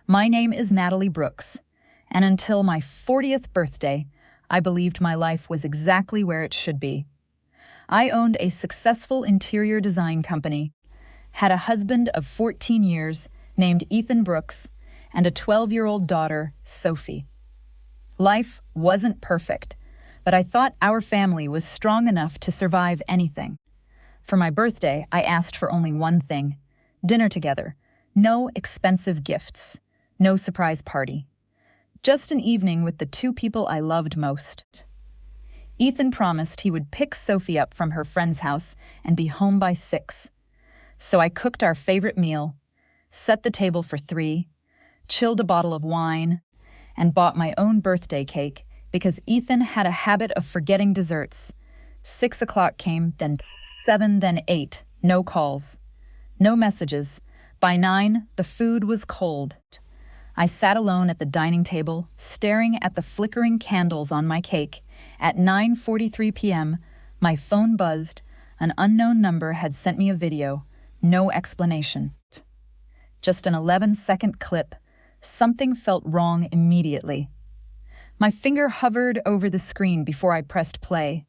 My name is Natalie Brooks, and until my 40th birthday, I believed my life was exactly where it should be. I owned a successful interior design company, had a husband of 14 years named Ethan Brooks, and a 12-year-old daughter, Sophie. Life wasn't perfect, but I thought our family was strong enough to survive anything. For my birthday, I asked for only one thing: dinner together. No expensive gifts. No surprise party. Just an evening with the two people I loved most. Ethan promised he would pick Sophie up from her friend's house and be home by 6. So I cooked our favorite meal, set the table for 3, chilled a bottle of wine, and bought my own birthday cake because Ethan had a habit of forgetting desserts. 6 o'clock came, then 7, then 8. No calls. No messages. By 9, the food was cold. I sat alone at the dining table, staring at the flickering candles on my cake. At 9:43 p.m., my phone buzzed. An unknown number had sent me a video. No explanation. Just an 11-second clip. Something felt wrong immediately. My finger hovered over the screen before I pressed play.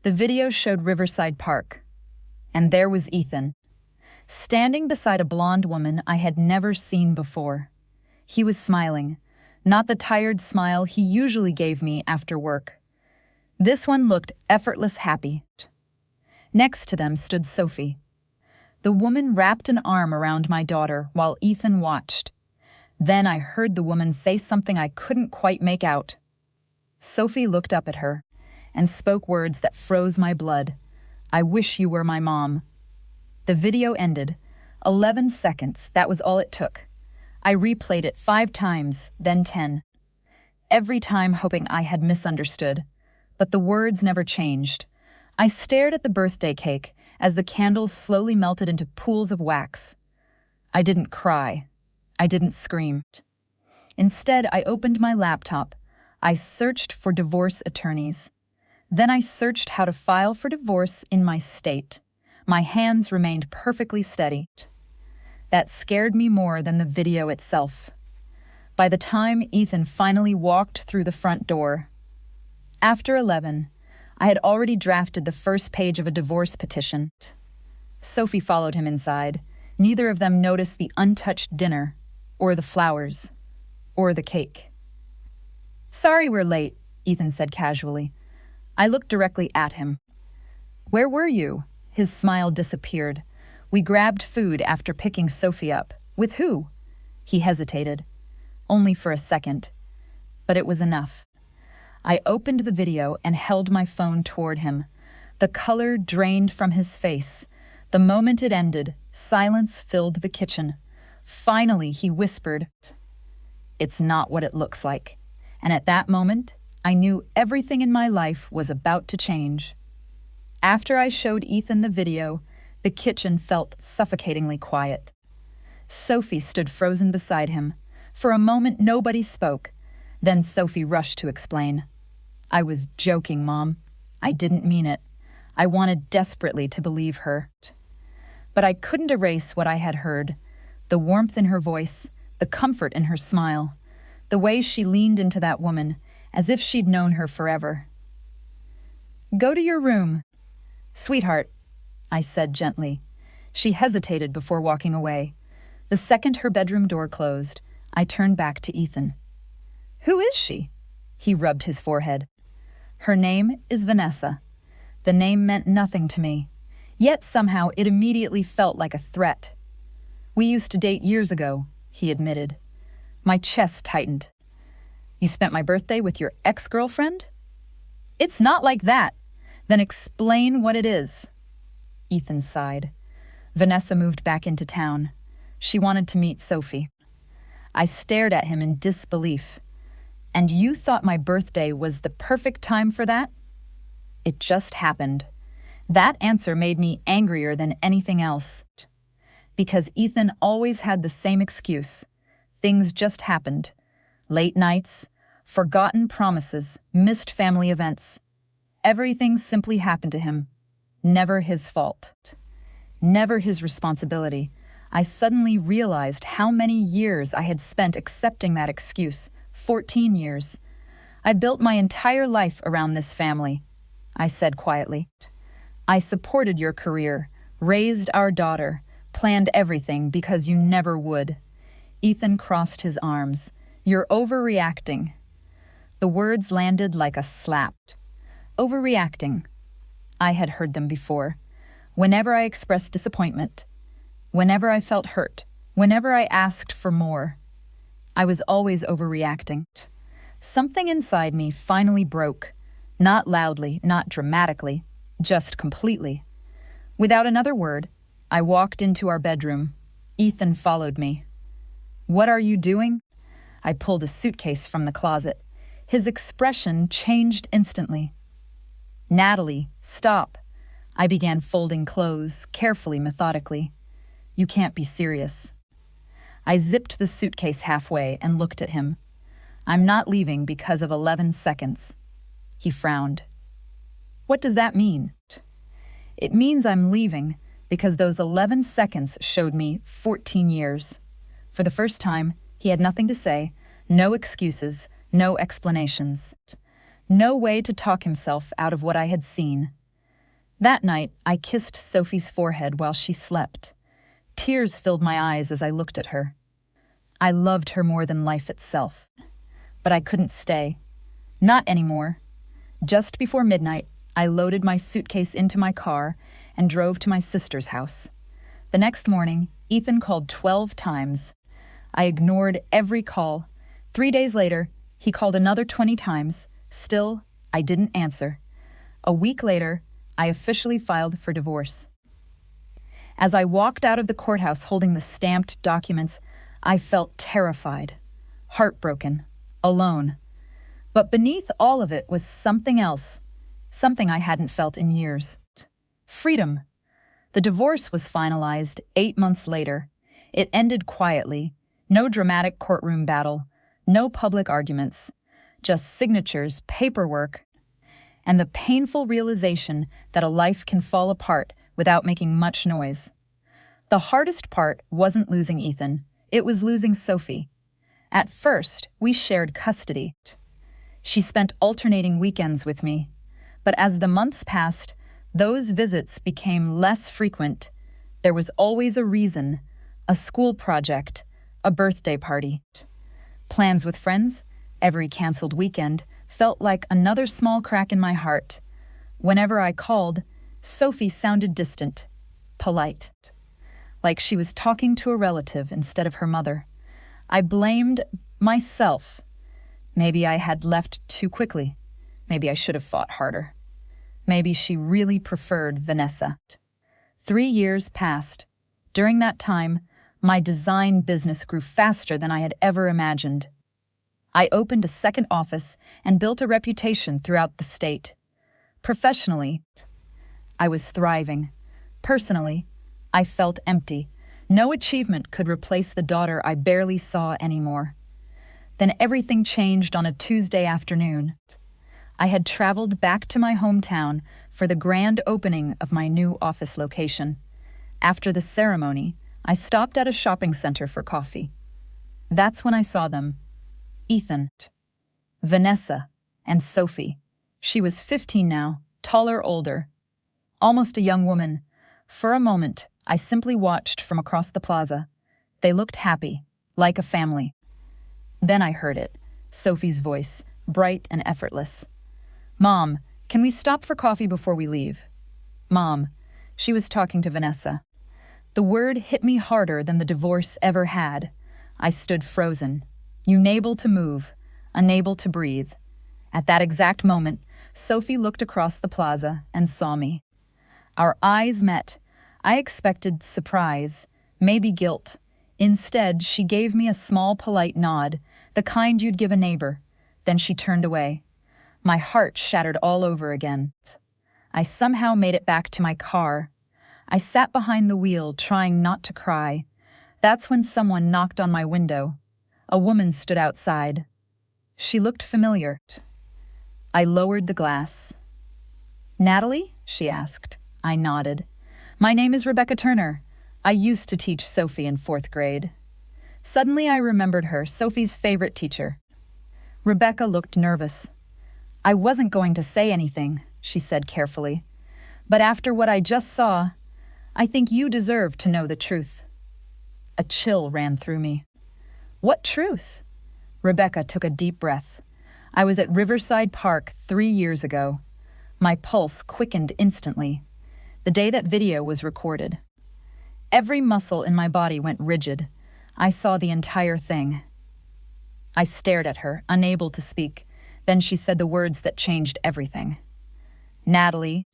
The video showed Riverside Park. And there was Ethan, standing beside a blonde woman I had never seen before. He was smiling, not the tired smile he usually gave me after work. This one looked effortless happy. Next to them stood Sophie. The woman wrapped an arm around my daughter while Ethan watched. Then I heard the woman say something I couldn't quite make out. Sophie looked up at her and spoke words that froze my blood. "I wish you were my mom." The video ended. 11 seconds, that was all it took. I replayed it 5 times, then 10. Every time hoping I had misunderstood. But the words never changed. I stared at the birthday cake as the candles slowly melted into pools of wax. I didn't cry. I didn't scream. Instead, I opened my laptop. I searched for divorce attorneys. Then I searched how to file for divorce in my state. My hands remained perfectly steady. That scared me more than the video itself. By the time Ethan finally walked through the front door, after 11, I had already drafted the first page of a divorce petition. Sophie followed him inside. Neither of them noticed the untouched dinner, or the flowers, or the cake. "Sorry we're late," Ethan said casually. I looked directly at him. "Where were you?" His smile disappeared. "We grabbed food after picking Sophie up." "With who?" He hesitated. Only for a second. But it was enough. I opened the video and held my phone toward him. The color drained from his face. The moment it ended, silence filled the kitchen. Finally, he whispered, "It's not what it looks like." And at that moment, I knew everything in my life was about to change. After I showed Ethan the video, the kitchen felt suffocatingly quiet. Sophie stood frozen beside him. For a moment, nobody spoke. Then Sophie rushed to explain. "I was joking, Mom. I didn't mean it." I wanted desperately to believe her. But I couldn't erase what I had heard. The warmth in her voice, the comfort in her smile, the way she leaned into that woman, as if she'd known her forever. "Go to your room." "Sweetheart," I said gently. She hesitated before walking away. The second her bedroom door closed, I turned back to Ethan. "Who is she?" He rubbed his forehead. "Her name is Vanessa." The name meant nothing to me, yet somehow it immediately felt like a threat. "We used to date years ago," he admitted. My chest tightened. "You spent my birthday with your ex-girlfriend?" "It's not like that." "Then explain what it is." Ethan sighed. Vanessa moved back into town. She wanted to meet Sophie. I stared at him in disbelief. "And you thought my birthday was the perfect time for that?" It just happened. That answer made me angrier than anything else. Because Ethan always had the same excuse. Things just happened. Late nights, forgotten promises, missed family events. Everything simply happened to him. Never his fault. Never his responsibility. I suddenly realized how many years I had spent accepting that excuse. 14 years. I built my entire life around this family, I said quietly. I supported your career, raised our daughter, planned everything because you never would. Ethan crossed his arms. You're overreacting. The words landed like a slap. Overreacting. I had heard them before. Whenever I expressed disappointment, whenever I felt hurt, whenever I asked for more, I was always overreacting. Something inside me finally broke. Not loudly, not dramatically, just completely. Without another word, I walked into our bedroom. Ethan followed me. What are you doing? I pulled a suitcase from the closet. His expression changed instantly. Natalie, stop. I began folding clothes, carefully, methodically. You can't be serious. I zipped the suitcase halfway and looked at him. I'm not leaving because of 11 seconds. He frowned. What does that mean? It means I'm leaving because those 11 seconds showed me 14 years. For the first time, he had nothing to say, no excuses, no explanations. No way to talk himself out of what I had seen. That night, I kissed Sophie's forehead while she slept. Tears filled my eyes as I looked at her. I loved her more than life itself. But I couldn't stay. Not anymore. Just before midnight, I loaded my suitcase into my car and drove to my sister's house. The next morning, Ethan called 12 times. I ignored every call. 3 days later, he called another 20 times. Still, I didn't answer. A week later, I officially filed for divorce. As I walked out of the courthouse holding the stamped documents, I felt terrified, heartbroken, alone. But beneath all of it was something else, something I hadn't felt in years. Freedom. The divorce was finalized 8 months later. It ended quietly. No dramatic courtroom battle, no public arguments, just signatures, paperwork, and the painful realization that a life can fall apart without making much noise. The hardest part wasn't losing Ethan, it was losing Sophie. At first, we shared custody. She spent alternating weekends with me, but as the months passed, those visits became less frequent. There was always a reason, a school project, a birthday party. Plans with friends, every canceled weekend, felt like another small crack in my heart. Whenever I called, Sophie sounded distant, polite, like she was talking to a relative instead of her mother. I blamed myself. Maybe I had left too quickly. Maybe I should have fought harder. Maybe she really preferred Vanessa. 3 years passed. During that time, my design business grew faster than I had ever imagined. I opened a second office and built a reputation throughout the state. Professionally, I was thriving. Personally, I felt empty. No achievement could replace the daughter I barely saw anymore. Then everything changed on a Tuesday afternoon. I had traveled back to my hometown for the grand opening of my new office location. After the ceremony, I stopped at a shopping center for coffee. That's when I saw them. Ethan, Vanessa, and Sophie. She was 15 now, taller, older. Almost a young woman. For a moment, I simply watched from across the plaza. They looked happy, like a family. Then I heard it, Sophie's voice, bright and effortless. Mom, can we stop for coffee before we leave? Mom. She was talking to Vanessa. The word hit me harder than the divorce ever had. I stood frozen, unable to move, unable to breathe. At that exact moment, Sophie looked across the plaza and saw me. Our eyes met. I expected surprise, maybe guilt. Instead, she gave me a small, polite nod, the kind you'd give a neighbor. Then she turned away. My heart shattered all over again. I somehow made it back to my car. I sat behind the wheel, trying not to cry. That's when someone knocked on my window. A woman stood outside. She looked familiar. I lowered the glass. Natalie? She asked. I nodded. My name is Rebecca Turner. I used to teach Sophie in 4th grade. Suddenly I remembered her, Sophie's favorite teacher. Rebecca looked nervous. I wasn't going to say anything, she said carefully. But after what I just saw, I think you deserve to know the truth. A chill ran through me. What truth? Rebecca took a deep breath. I was at Riverside Park 3 years ago. My pulse quickened instantly. The day that video was recorded. Every muscle in my body went rigid. I saw the entire thing. I stared at her, unable to speak. Then she said the words that changed everything. Natalie.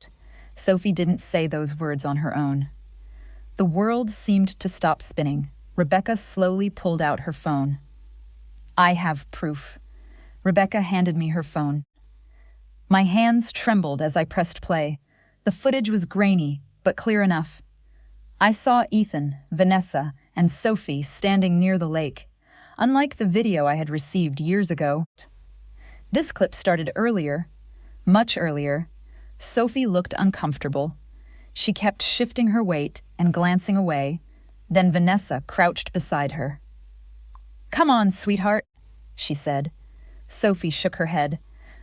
Sophie didn't say those words on her own. The world seemed to stop spinning. Rebecca slowly pulled out her phone. I have proof. Rebecca handed me her phone. My hands trembled as I pressed play. The footage was grainy, but clear enough. I saw Ethan, Vanessa, and Sophie standing near the lake, unlike the video I had received years ago. This clip started earlier, much earlier. Sophie looked uncomfortable. She kept shifting her weight and glancing away. Then Vanessa crouched beside her. "Come on, sweetheart," she said. Sophie shook her head.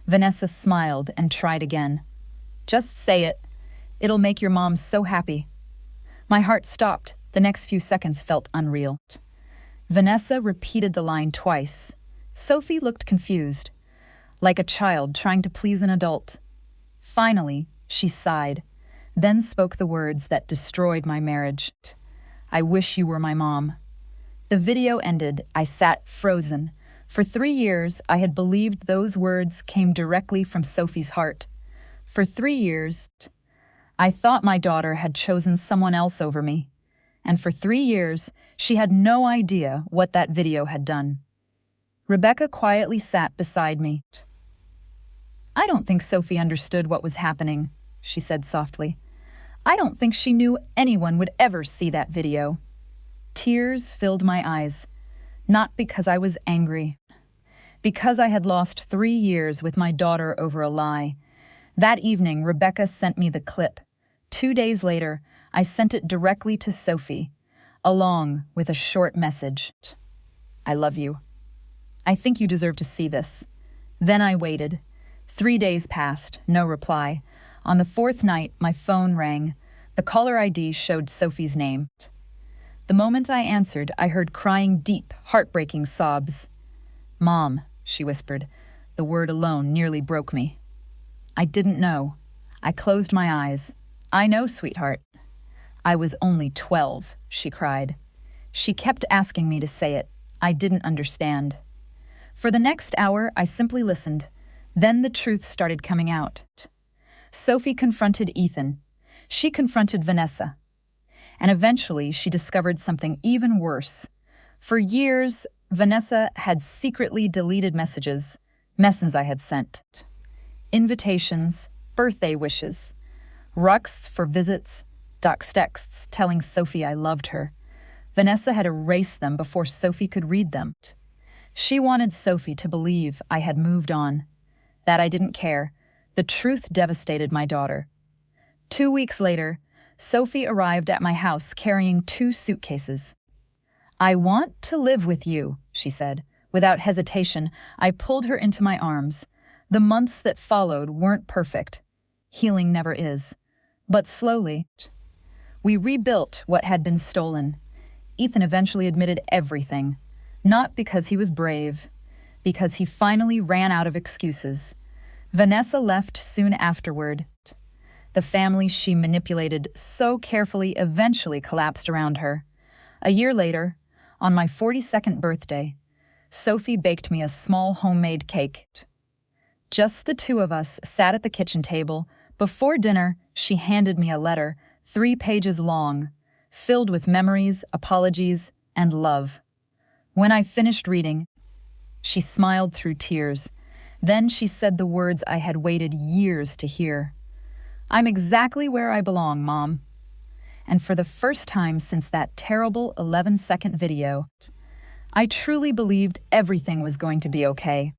Vanessa smiled and tried again. "Just say it. It'll make your mom so happy." My heart stopped. The next few seconds felt unreal. Vanessa repeated the line twice. Sophie looked confused, like a child trying to please an adult. Finally, she sighed, then spoke the words that destroyed my marriage. "I wish you were my mom." The video ended. I sat frozen. For 3 years, I had believed those words came directly from Sophie's heart. For 3 years, I thought my daughter had chosen someone else over me. And for 3 years, she had no idea what that video had done. Rebecca quietly sat beside me. "I don't think Sophie understood what was happening," she said softly. "I don't think she knew anyone would ever see that video." Tears filled my eyes, not because I was angry, because I had lost 3 years with my daughter over a lie. That evening, Rebecca sent me the clip. 2 days later, I sent it directly to Sophie, along with a short message. "I love you. I think you deserve to see this." Then I waited. 3 days passed, no reply. On the 4th night, my phone rang. The caller ID showed Sophie's name. The moment I answered, I heard crying deep, heartbreaking sobs. "Mom," she whispered. The word alone nearly broke me. I didn't know. I closed my eyes. "I know, sweetheart." "I was only 12, she cried. She kept asking me to say it. I didn't understand. For the next hour, I simply listened. Then the truth started coming out. Sophie confronted Ethan. She confronted Vanessa. And eventually, she discovered something even worse. For years, Vanessa had secretly deleted messages I had sent. Invitations, birthday wishes, rucks for visits, dox texts telling Sophie I loved her. Vanessa had erased them before Sophie could read them. She wanted Sophie to believe I had moved on, that I didn't care. The truth devastated my daughter. 2 weeks later, Sophie arrived at my house carrying 2 suitcases. "I want to live with you," she said. Without hesitation, I pulled her into my arms. The months that followed weren't perfect. Healing never is. But slowly, we rebuilt what had been stolen. Ethan eventually admitted everything. Not because he was brave, because he finally ran out of excuses. Vanessa left soon afterward. The family she manipulated so carefully eventually collapsed around her. A year later, on my 42nd birthday, Sophie baked me a small homemade cake. Just the 2 of us sat at the kitchen table. Before dinner, she handed me a letter, 3 pages long, filled with memories, apologies, and love. When I finished reading, she smiled through tears. Then she said the words I had waited years to hear. "I'm exactly where I belong, Mom." And for the first time since that terrible 11-second video, I truly believed everything was going to be okay.